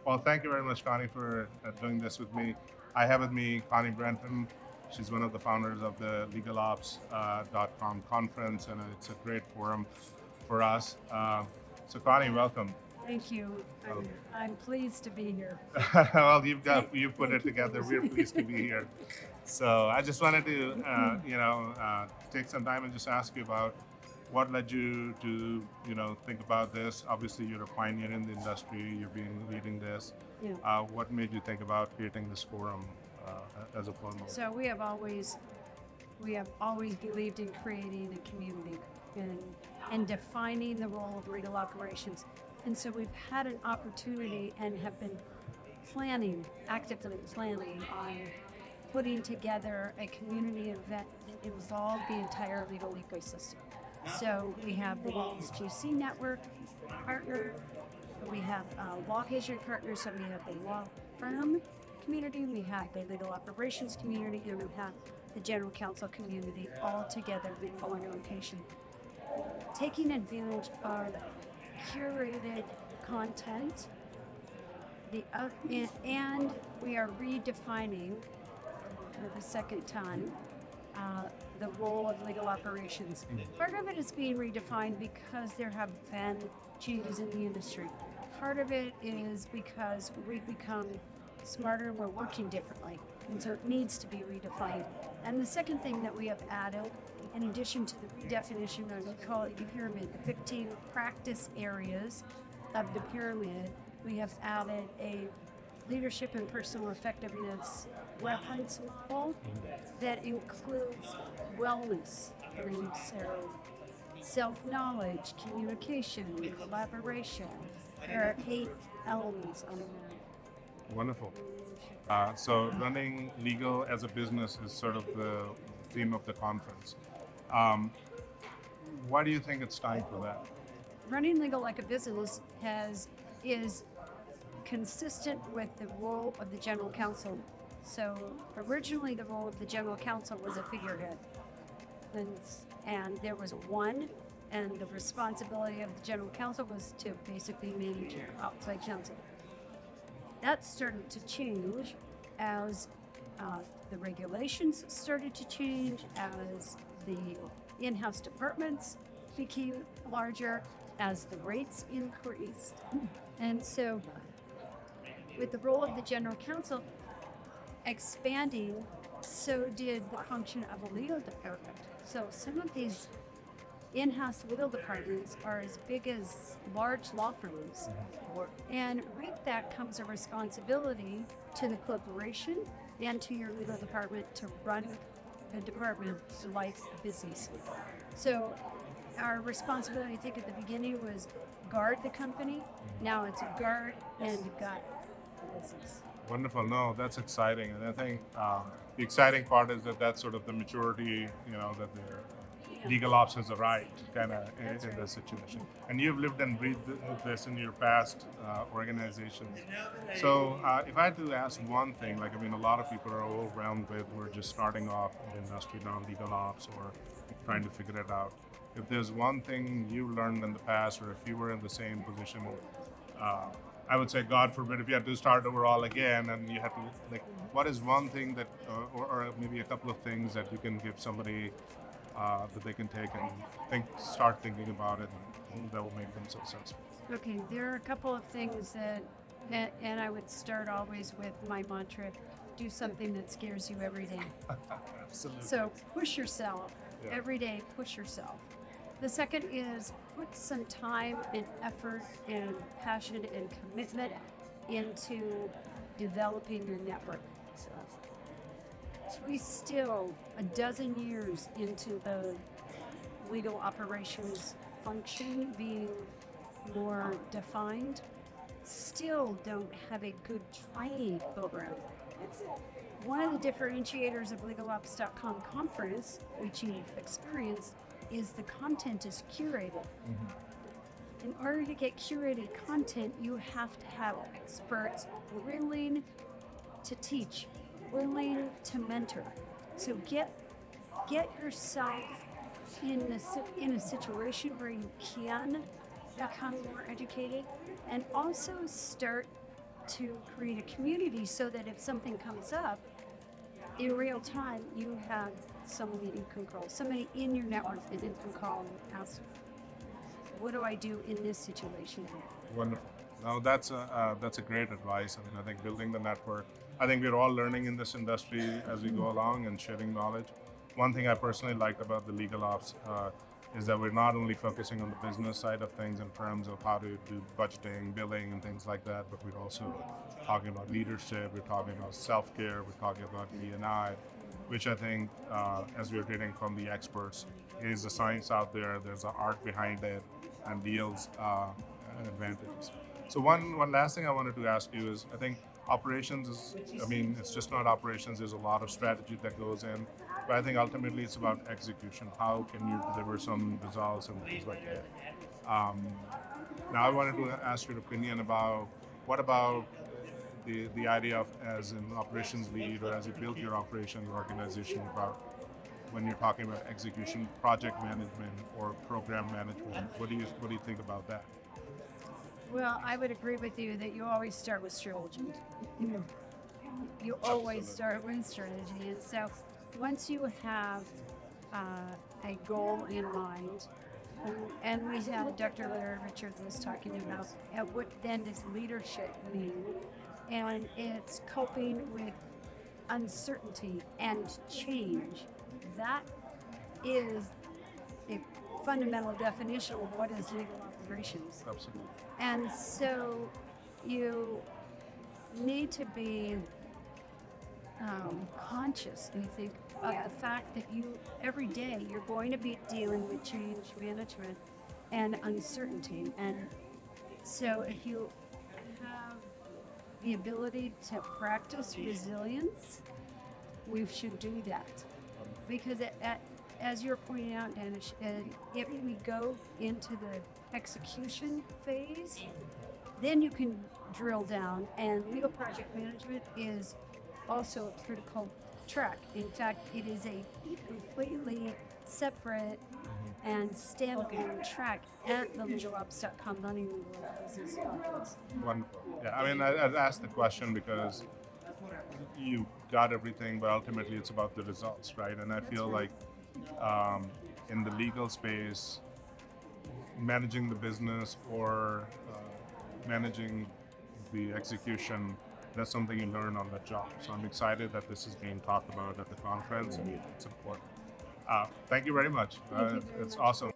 Well, thank you very much, Connie, for doing this with me. I have with me Connie Brenton. She's one of the founders of the legalops.com conference, and it's a great forum for us. So, Connie, welcome. Thank you. I'm pleased to be here. Well, you put it together. We're pleased to be here. So, I just wanted to, take some time and just ask you about what led you to, think about this. Obviously, you're a pioneer in the industry. You've been leading this. Yeah. What made you think about creating this forum as a foremost? So we have always believed in creating a community and defining the role of legal operations. And so we've had an opportunity and have been actively planning on putting together a community event that involved the entire legal ecosystem. So we have the Wellness GC Network partner, we have law agent partners, so we have the law firm community, we have the legal operations community, and we have the general counsel community all together in one location. Taking advantage of curated content, and we are redefining for the second time the role of legal operations. Part of it is being redefined because there have been changes in the industry. Part of it is because we've become smarter and we're working differently, and so it needs to be redefined. And the second thing that we have added, in addition to the redefinition, of we call it the pyramid, the 15 practice areas of the pyramid, we have added a leadership and personal effectiveness reference model that includes wellness, and so self-knowledge, communication, collaboration. There are 8 elements on that. Wonderful. So, running legal as a business is sort of the theme of the conference. Um, why do you think it's time for that? Running legal like a business is consistent with the role of the general counsel. So originally the role of the general counsel was a figurehead, and there was one, and the responsibility of the general counsel was to basically manage outside counsel. That started to change as the regulations started to change, as the in-house departments became larger, as the rates increased. And so with the role of the general counsel expanding, so did the function of a legal department. So some of these in-house legal departments are as big as large law firms. And with that comes a responsibility to the corporation and to your legal department to run a department like business. So our responsibility, I think, at the beginning was guard the company. Now it's guard and gut the business. Wonderful. No, that's exciting, and I think the exciting part is that that's sort of the maturity, that the legal ops has arrived, kind of in this situation. And you've lived and breathed this in your past organizations. So, if I had to ask one thing, a lot of people are overwhelmed with we're just starting off in the industry now, legal ops, or trying to figure it out. If there's one thing you learned in the past, or if you were in the same position, uh, I would say, God forbid, if you had to start over all again, and you had to, what is one thing that, or maybe a couple of things that you can give somebody that they can take and start thinking about it, and that will make them successful? Okay, there are a couple of things and I would start always with my mantra: do something that scares you every day. Absolutely. So push yourself Yeah. every day. Push yourself. The second is put some time and effort and passion and commitment into developing your network. So we still, a dozen years into the legal operations function being more defined, still don't have a good training program. One of the differentiators of legalops.com conference, which you've experienced, is the content is curated. In order to get curated content, you have to have experts willing to teach, willing to mentor. So get yourself in a situation where you can become more educated, and also start to create a community so that if something comes up in real time, you have someone that you can call, somebody in your network that you can call and ask, what do I do in this situation? Wonderful. Now that's a great advice. I mean, I think building the network. I think we're all learning in this industry as we go along and sharing knowledge. One thing I personally liked about the legal ops is that we're not only focusing on the business side of things in terms of how to do budgeting, billing, and things like that, but we're also talking about leadership. We're talking about self-care. We're talking about E&I, which I think, as we're hearing from the experts, is a science out there. There's an art behind it, and yields advantages. So one last thing I wanted to ask you is, I think operations is, I mean, it's just not operations. There's a lot of strategy that goes in, but I think ultimately it's about execution. How can you deliver some results and things like that? Now I wanted to ask your opinion about what about the idea of as an operations lead or as you build your operations organization about when you're talking about execution, project management, or program management. What do you think about that? Well, I would agree with you that you always start with strategy. You always start with strategy. And so once you have a goal in mind, and we had Dr. Larry Richard was talking about what then does leadership mean? And it's coping with uncertainty and change. That is a fundamental definition of what is legal operations. Absolutely. And so you need to be conscious, and you think of the fact that you every day you're going to be dealing with change management and uncertainty. And so if you have the ability to practice resilience, we should do that. Because as you're pointing out, Danish, if we go into the execution phase, then you can drill down. And legal project management is also a critical track. In fact, it is a completely separate and standalone track at the legalops.com Learning Legal Business Conference. Wonderful. Yeah, I mean, I asked the question because you got everything, but ultimately it's about the results, right? And I feel like in the legal space, managing the business or managing the execution, that's something you learn on the job. So I'm excited that this is being talked about at the conference, and it's important. Thank you very much. Thank you very It's much. awesome.